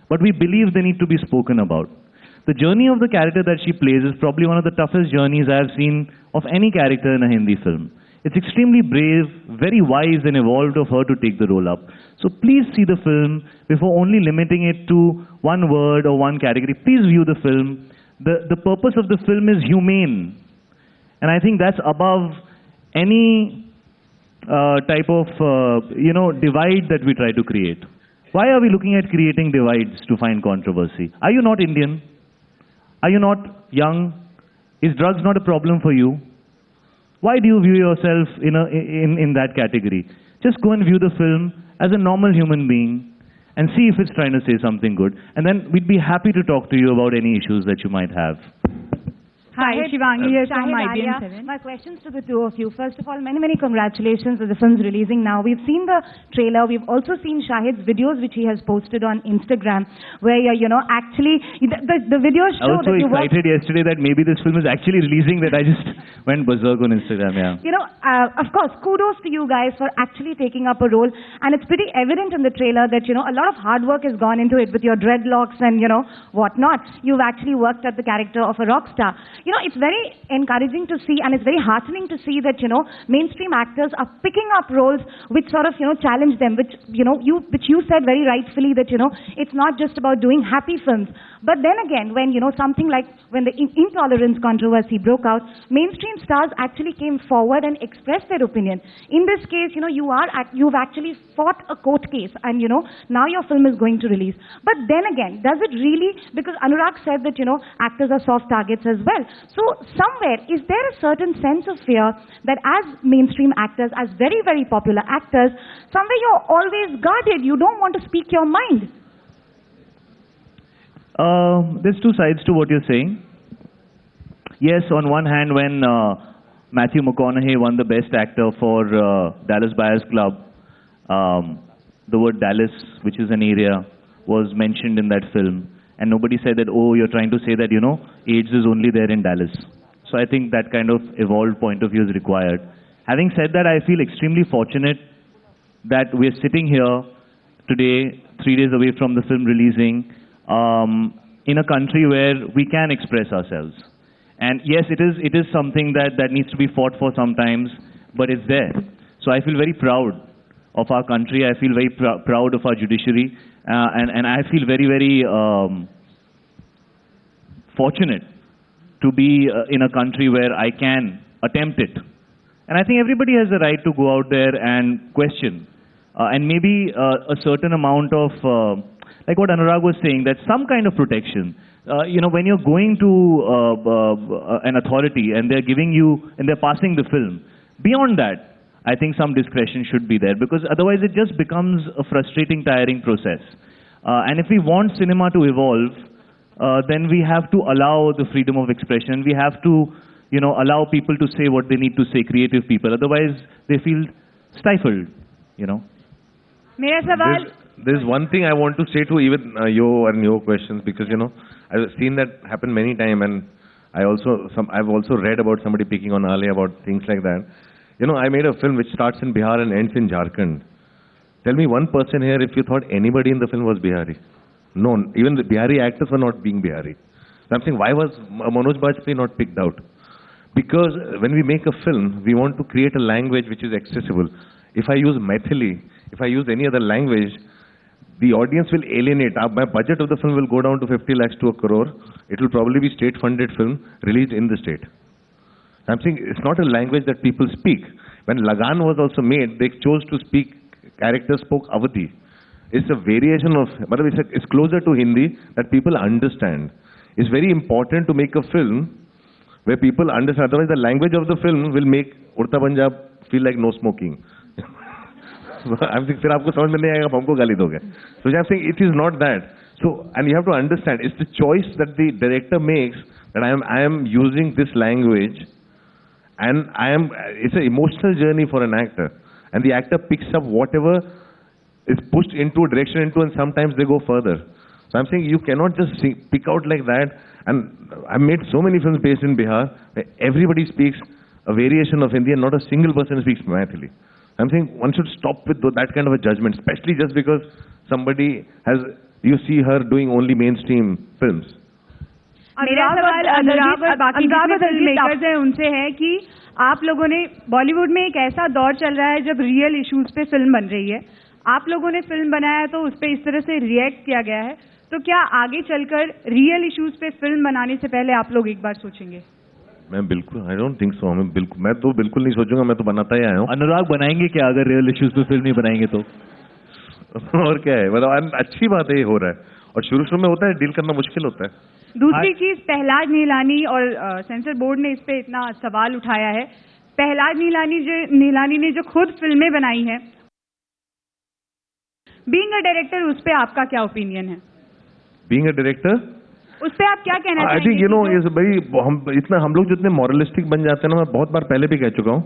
but we believe they need to be spoken about. The journey of the character that she plays is probably one of the toughest journeys I have seen of any character in a Hindi film. It's extremely brave, very wise and evolved of her to take the role up. So please see the film before only limiting it to one word or one category. Please view the film. The purpose of the film is humane. And I think that's above any type of, divide that we try to create. Why are we looking at creating divides to find controversy? Are you not Indian? Are you not young? Is drugs not a problem for you? Why do you view yourself in that category? Just go and view the film as a normal human being and see if it's trying to say something good. And then we'd be happy to talk to you about any issues that you might have. Hi, Shivangi here from Shahid, IBM Alia. 7. My questions to the two of you. First of all, many, many congratulations that the film's releasing now. We've seen the trailer. We've also seen Shahid's videos, which he has posted on Instagram, where actually, the videos I show was so that you work... excited yesterday that maybe this film is actually releasing that I just went berserk on Instagram, yeah. Of course, kudos to you guys for actually taking up a role. And it's pretty evident in the trailer that, a lot of hard work has gone into it with your dreadlocks and, whatnot. You've actually worked at the character of a rock star. It's very encouraging to see, and it's very heartening to see that, mainstream actors are picking up roles which sort of, challenge them, which you said very rightfully that, it's not just about doing happy films. But then again, when, something like when the intolerance controversy broke out, mainstream stars actually came forward and expressed their opinion. In this case, you've actually fought a court case and, now your film is going to release. But then again, does it really, because Anurag said that, actors are soft targets as well. So somewhere, is there a certain sense of fear that as mainstream actors, as very, very popular actors, somewhere you're always guarded, you don't want to speak your mind? There's two sides to what you're saying. Yes, on one hand, when Matthew McConaughey won the Best Actor for Dallas Buyers Club, the word Dallas, which is an area, was mentioned in that film. And nobody said that, oh, you're trying to say that, AIDS is only there in Dallas. So I think that kind of evolved point of view is required. Having said that, I feel extremely fortunate that we're sitting here today, 3 days away from the film releasing, in a country where we can express ourselves. And yes, it is something that needs to be fought for sometimes, but it's there. So I feel very proud of our country. I feel very proud of our judiciary. And I feel very, very fortunate to be in a country where I can attempt it. And I think everybody has the right to go out there and question. And maybe a certain amount of, like what Anurag was saying, that some kind of protection. When you're going to an authority and they're giving you, and they're passing the film, beyond that, I think some discretion should be there, because otherwise it just becomes a frustrating, tiring process. And if we want cinema to evolve, then we have to allow the freedom of expression. We have to, allow people to say what they need to say, creative people. Otherwise, they feel stifled, There's one thing I want to say to even you and your questions, because, I've seen that happen many times, and I've also read about somebody picking on Alia about things like that. I made a film which starts in Bihar and ends in Jharkhand. Tell me one person here if you thought anybody in the film was Bihari. No, even the Bihari actors were not being Bihari. So I'm saying, why was Manoj Bajpayee not picked out? Because when we make a film, we want to create a language which is accessible. If I use Maithili, if I use any other language, the audience will alienate. My budget of the film will go down to 50 lakhs to 1 crore. It will probably be state-funded film released in the state. I'm saying it's not a language that people speak. When Lagan was also made, they chose to speak, characters spoke Awadhi. It's a variation of, it's closer to Hindi that people understand. It's very important to make a film where people understand. Otherwise, the language of the film will make Udta Punjab feel like no smoking. I'm saying, फिर आपको समझ में नहीं आएगा, आप हमको गाली दोगे. So I'm saying it is not that. So, and you have to understand, it's the choice that the director makes that I am using this language, and it's an emotional journey for an actor, and the actor picks up whatever is pushed into a direction and sometimes they go further. So I'm saying you cannot just pick out like that. And I've made so many films based in Bihar where everybody speaks a variation of Hindi and not a single person speaks Maithili. I'm saying one should stop with that kind of a judgment, especially just because somebody has, you see her doing only mainstream films. मेरा सवाल अनुराग और बाकी जितने film makers हैं उनसे है कि आप लोगों ने बॉलीवुड में एक ऐसा दौर चल रहा है जब रियल इश्यूज पे फिल्म बन रही है, आप लोगों ने फिल्म बनाया है तो उस पर इस तरह से रिएक्ट किया गया है, तो क्या आगे चलकर रियल इश्यूज पे फिल्म बनाने से पहले आप लोग एक बार सोचेंगे? मैं बिल्कुल, आई डोंट थिंक सो, मैं तो बिल्कुल नहीं सोचूंगा, मैं तो बनाता ही आया हूँ। अनुराग बनाएंगे क्या अगर रियल इश्यूज पे फिल्म नहीं बनाएंगे तो? और क्या है, मतलब अच्छी बात है, ये हो रहा है, और शुरू में होता है, डील करना मुश्किल होता है। दूसरी चीज, पहलाज नीलानी और सेंसर बोर्ड ने इस पे इतना सवाल उठाया है। पहलाज नीलानी ने जो खुद फिल्में बनाई हैं, बीइंग अ डायरेक्टर, उस पे आपका क्या ओपिनियन है? बीइंग अ डायरेक्टर, उस पे आप क्या कहना चाहेंगे? I think you know is भाई हम लोग जितने मॉरलिस्टिक बन जाते हैं ना, मैं बहुत बार पहले भी कह चुका हूँ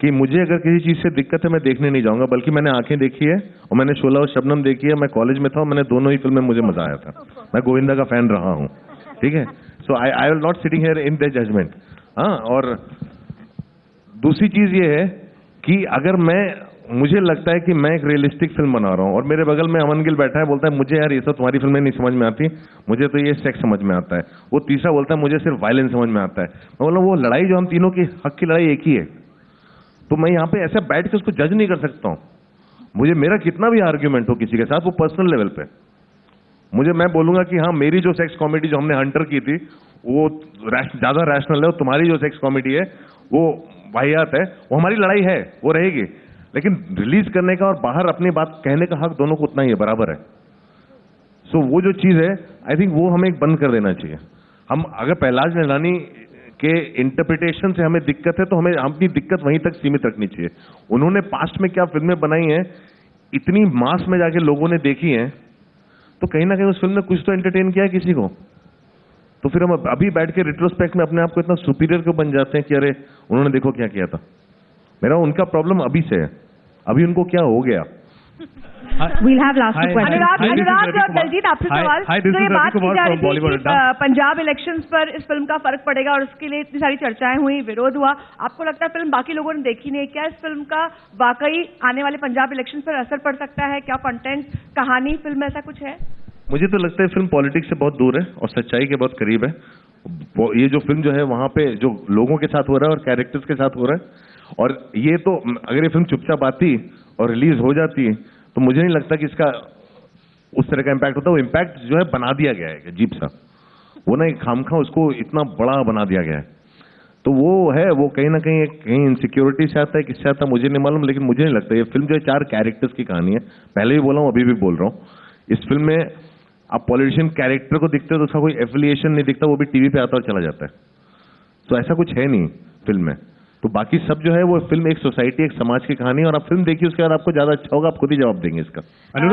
कि मुझे अगर किसी चीज से दिक्कत है मैं देखने नहीं जाऊंगा, बल्कि मैंने आंखें देखी है और मैंने शोला और शबनम देखी है, मैं कॉलेज में था और मैंने दोनों ही फिल्में मुझे मजा आया था, मैं गोविंदा का फैन रहा हूँ, ठीक है। So I will not sitting here in the judgement. हाँ, और दूसरी चीज ये है कि अगर मुझे लगता है कि मैं एक रियलिस्टिक फिल्म बना रहा हूँ और मेरे बगल में अमन गिल बैठा है, बोलता है मुझे यार ये सब तुम्हारी फिल्में नहीं समझ में आती, मुझे तो ये सेक्स समझ में आता है, वो तीसरा बोलता है मुझे सिर्फ वायलेंस समझ में आता है, मैं बोला वो लड़ाई जो हम तीनों की हक की लड़ाई एक ही है, तो मैं यहाँ पे ऐसे बैठ के उसको जज नहीं कर सकता हूँ। मुझे मेरा कितना भी आर्ग्यूमेंट हो किसी के साथ, वो पर्सनल लेवल पे, मैं बोलूंगा कि हाँ मेरी जो सेक्स कॉमेडी जो हमने हंटर की थी वो ज्यादा रैशनल है, और तुम्हारी जो सेक्स कॉमेडी है वो वाहियात है, वो हमारी लड़ाई है, वो रहेगी, लेकिन रिलीज करने का और बाहर अपनी बात कहने का हक दोनों को उतना ही है, बराबर है। सो वो जो चीज है, आई थिंक वो हमें बंद कर देना चाहिए। हम अगर पहलाज नीलानी के इंटरप्रिटेशन से हमें दिक्कत है तो हमें अपनी दिक्कत वहीं तक सीमित रखनी चाहिए। उन्होंने पास्ट में क्या फिल्में बनाई हैं, इतनी मास में जाके लोगों ने देखी हैं, तो कहीं ना कहीं उस फिल्म ने कुछ तो एंटरटेन किया है किसी को, तो फिर हम अभी बैठ के रिट्रोस्पेक्ट में अपने आप को इतना सुपीरियर क्यों बन जाते हैं कि अरे उन्होंने देखो क्या किया था। मेरा उनका प्रॉब्लम अभी से है, अभी उनको क्या हो गया। We'll have last question. अनुराग और दलजीत, आपसे सवाल, जो ये बात की जा रही थी कि पंजाब इलेक्शंस पर इस फिल्म का फर्क पड़ेगा और उसके लिए इतनी सारी चर्चाएं हुई, विरोध हुआ, आपको लगता है फिल्म बाकी लोगों ने देखी नहीं, क्या इस फिल्म का वाकई आने वाले पंजाब इलेक्शन पर असर पड़ सकता है? क्या कंटेंट, कहानी, फिल्म ऐसा कुछ है? मुझे तो लगता है फिल्म पॉलिटिक्स से बहुत दूर है और सच्चाई के बहुत करीब है। ये जो फिल्म जो है वहां पे जो लोगों के साथ हो रहा है और कैरेक्टर्स के साथ हो रहा है, और ये तो अगर ये फिल्म चुपचाप आती और रिलीज हो जाती तो मुझे नहीं लगता कि इसका उस तरह का इम्पैक्ट होता। वो इम्पैक्ट जो है बना दिया गया है अजीब सा, वो ना खामखा उसको इतना बड़ा बना दिया गया है, तो वो है, वो कहीं ना कहीं इनसिक्योरिटी से आता है, किससे आता है मुझे नहीं मालूम, लेकिन मुझे नहीं लगता। ये फिल्म जो है 4 कैरेक्टर्स की कहानी है, पहले भी बोला हूँ अभी भी बोल रहा हूँ। इस फिल्म में आप पॉलिटिशियन कैरेक्टर को दिखते हो तो उसका कोई एफिलिएशन नहीं दिखता, वो भी टीवी पे आता और चला जाता है, तो ऐसा कुछ है नहीं फिल्म में। तो बाकी सब जो है वो फिल्म एक सोसाइटी, एक समाज की कहानी है, और आप फिल्म देखिए उसके बाद आपको ज्यादा अच्छा होगा, आप खुद ही जवाब देंगे इसका।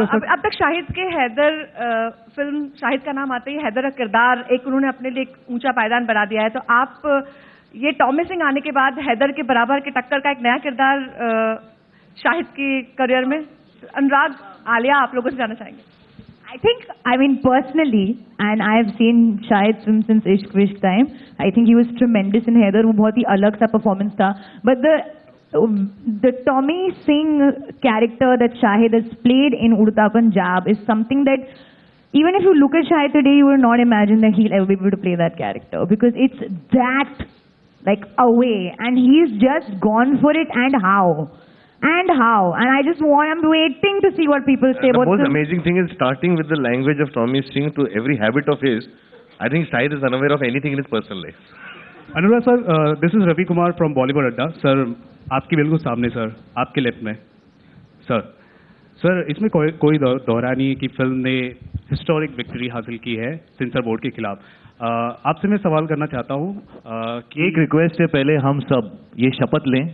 अब तक शाहिद के हैदर फिल्म, शाहिद का नाम आते ही हैदर का किरदार एक उन्होंने अपने लिए एक ऊंचा पायदान बना दिया है, तो आप ये टॉमी सिंह आने के बाद हैदर के बराबर के टक्कर का एक नया किरदार शाहिद की करियर में, अनुराग, आलिया, आप लोगों से जानना चाहेंगे? I think, I mean, personally, and I have seen Shahid's film since Ishq Vishk time. I think he was tremendous in Heather. वो बहुत ही अलग सा performance था. But the Tommy Singh character that Shahid has played in Udta Punjab is something that even if you look at Shahid today, you would not imagine that he'll ever be able to play that character, because it's that like away, and he's just gone for it. And how? And I just I'm waiting to see what people say about the most amazing thing is starting with the language of Tommy Singh to every habit of his. I think Shahid is unaware of anything in his personal life. Anurag sir, this is Ravi Kumar from Bollywood Adda. Sir, आपके बिल्कुल सामने sir, आपके left में sir, इसमें कोई दोहरा नहीं है कि फिल्म ने हिस्टोरिक विक्ट्री हासिल की है सेंसर बोर्ड के खिलाफ। आपसे मैं सवाल करना चाहता हूँ कि एक रिक्वेस्ट है, पहले हम सब ये शपथ लें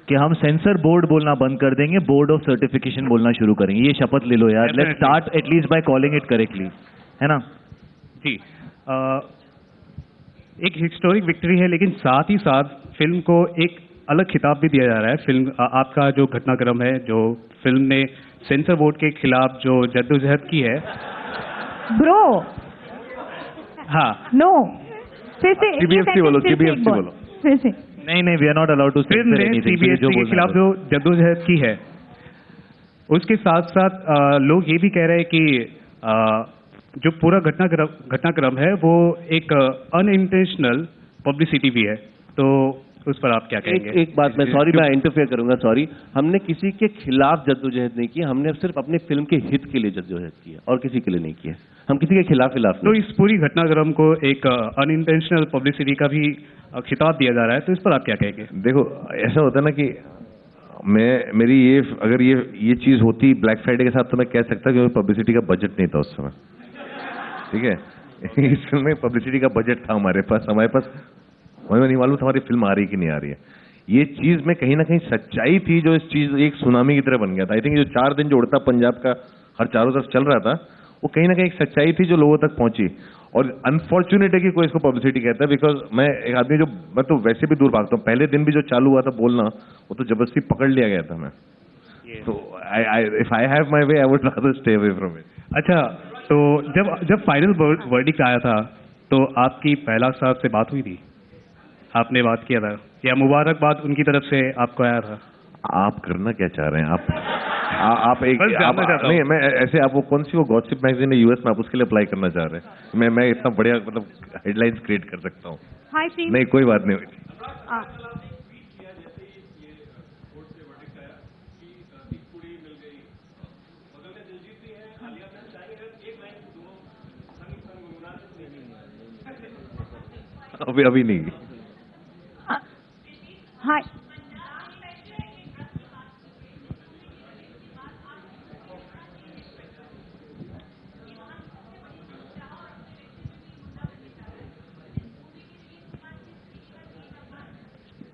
कि हम सेंसर बोर्ड बोलना बंद कर देंगे, बोर्ड ऑफ सर्टिफिकेशन बोलना शुरू करेंगे। ये शपथ ले लो यार, let's start at least by calling it correctly, है ना जी। एक हिस्टोरिक विक्ट्री है, लेकिन साथ ही साथ फिल्म को एक अलग खिताब भी दिया जा रहा है। फिल्म आपका जो घटनाक्रम है, जो फिल्म ने सेंसर बोर्ड के खिलाफ जो जद्दोजहद की है। ब्रो हाँ नो फिर से CBFC बोलो, CBFC बोलो। फिर से नहीं, we are not allowed to film ने CBFC के खिलाफ जो जद्दोजहद की है, उसके साथ साथ लोग ये भी कह रहे हैं कि जो पूरा घटनाक्रम है वो एक अनइंटेंशनल पब्लिसिटी भी है, तो उस पर आप क्या कहेंगे? एक बात मैं सॉरी मैं इंटरफेयर करूंगा, सॉरी। हमने किसी के खिलाफ जद्दोजहद नहीं की, हमने सिर्फ अपने फिल्म के हित के लिए जद्दोजहद की है और किसी के लिए नहीं की है। हम किसी के खिलाफ तो इस पूरी घटनाक्रम को एक अनइंटेंशनल पब्लिसिटी का भी खिताब दिया जा रहा है, तो इस पर आप क्या कहेंगे? देखो ऐसा होता है ना कि मेरी अगर ये चीज होती ब्लैक फ्राइडे के साथ तो मैं कह सकता क्योंकि पब्लिसिटी का बजट नहीं था उस समय, ठीक है। इस फिल्म में पब्लिसिटी का बजट था हमारे पास हमें नहीं मालूम हमारी फिल्म आ रही कि नहीं आ रही है। ये चीज में कहीं ना कहीं सच्चाई थी जो इस चीज एक सुनामी की तरह बन गया था। आई थिंक जो 4 दिन जो उड़ता पंजाब का हर चारों तरफ चल रहा था, वो कहीं ना कहीं एक सच्चाई थी जो लोगों तक पहुंची। और अनफॉर्चुनेट है कि कोई इसको पब्लिसिटी कहता है, बिकॉज मैं एक आदमी मैं तो वैसे भी दूर भागता हूँ। पहले दिन भी जो चालू हुआ था बोलना, वो तो जबरदस्ती पकड़ लिया गया था मैं। तो if I have my way I would rather stay away from it. अच्छा, तो जब फाइनल वर्डिक्ट आया था तो आपकी पहला साहब से बात हुई थी? आपने बात किया था या मुबारकबाद उनकी तरफ से आपको आया था? आप करना क्या चाह रहे हैं? आप नहीं, मैं ऐसे आप वो कौन सी वो गॉसिप मैगजीन है यूएस में, आप उसके लिए अप्लाई करना चाह रहे हैं? मैं इतना बढ़िया हेडलाइंस क्रिएट कर सकता हूँ। नहीं, कोई बात नहीं हुई थी। अभी नहीं। हाय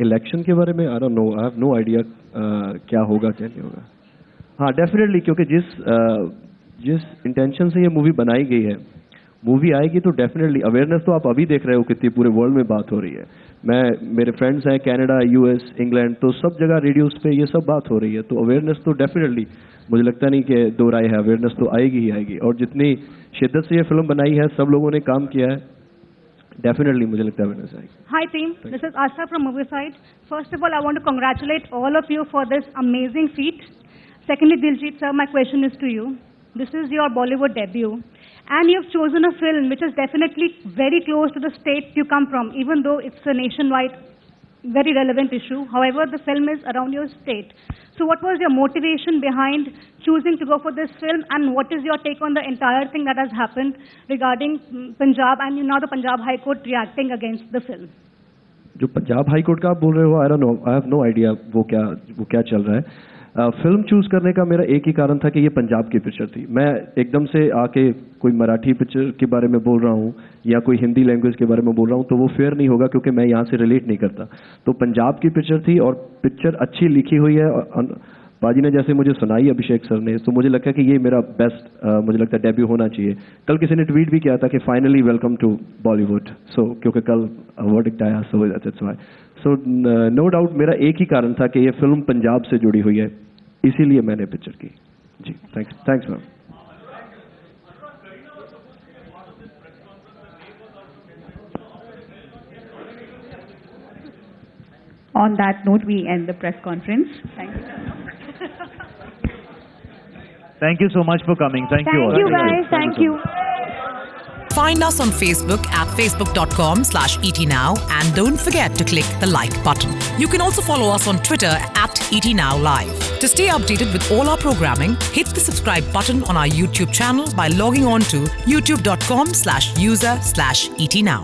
इलेक्शन के बारे में I don't know, I have no idea क्या होगा क्या नहीं होगा। हाँ डेफिनेटली, क्योंकि जिस इंटेंशन से ये मूवी बनाई गई है, मूवी आएगी तो डेफिनेटली अवेयरनेस तो आप अभी देख रहे हो कितनी पूरे वर्ल्ड में बात हो रही है। मेरे फ्रेंड्स हैं कनाडा, यूएस, इंग्लैंड, तो सब जगह रेडियोस पे ये सब बात हो रही है। तो अवेयरनेस तो डेफिनेटली, मुझे लगता नहीं कि दो राय है, अवेयरनेस तो आएगी ही आएगी। और जितनी शिद्दत से ये फिल्म बनाई है, सब लोगों ने काम किया है, डेफिनेटली मुझे लगता है अवेयरनेस आएगी। Hi team, this is Asha from Movieside. First of all, I want to congratulate all of you for this amazing feat. Secondly, Diljit sir, my question is to you. This is your Bollywood debut, and you've chosen a film which is definitely very close to the state you come from, even though it's a nationwide, very relevant issue. However, the film is around your state. So what was your motivation behind choosing to go for this film, and what is your take on the entire thing that has happened regarding Punjab and now the Punjab High Court reacting against the film? जो Punjab high court का आप बोल रहे हो, I don't know, I have no idea वो क्या चल रहा है। फिल्म चूज करने का मेरा एक ही कारण था कि ये पंजाब की पिक्चर थी। मैं एकदम से आके कोई मराठी पिक्चर के बारे में बोल रहा हूँ या कोई हिंदी लैंग्वेज के बारे में बोल रहा हूँ तो वो फेयर नहीं होगा, क्योंकि मैं यहाँ से रिलेट नहीं करता। तो पंजाब की पिक्चर थी और पिक्चर अच्छी लिखी हुई है। बाजी ने जैसे मुझे सुनाई अभिषेक सर ने, तो मुझे लगता है कि ये मेरा बेस्ट मुझे लगता है डेब्यू होना चाहिए। कल किसी ने ट्वीट भी किया था कि finally welcome to Bollywood, so क्योंकि कल वर्डिक्ट आया, so that's why. So no doubt मेरा एक ही कारण था कि ये फिल्म पंजाब से जुड़ी हुई है, इसीलिए मैंने पिक्चर की। जी thanks ma'am. On that note, we end the press conference. Thank you. Thank you so much for coming. Thank you all. Thank you guys. Thank you. Find us on Facebook at facebook.com/etnow and don't forget to click the like button. You can also follow us on Twitter at etnowlive. To stay updated with all our programming, hit the subscribe button on our YouTube channel by logging on to youtube.com/user/etnow.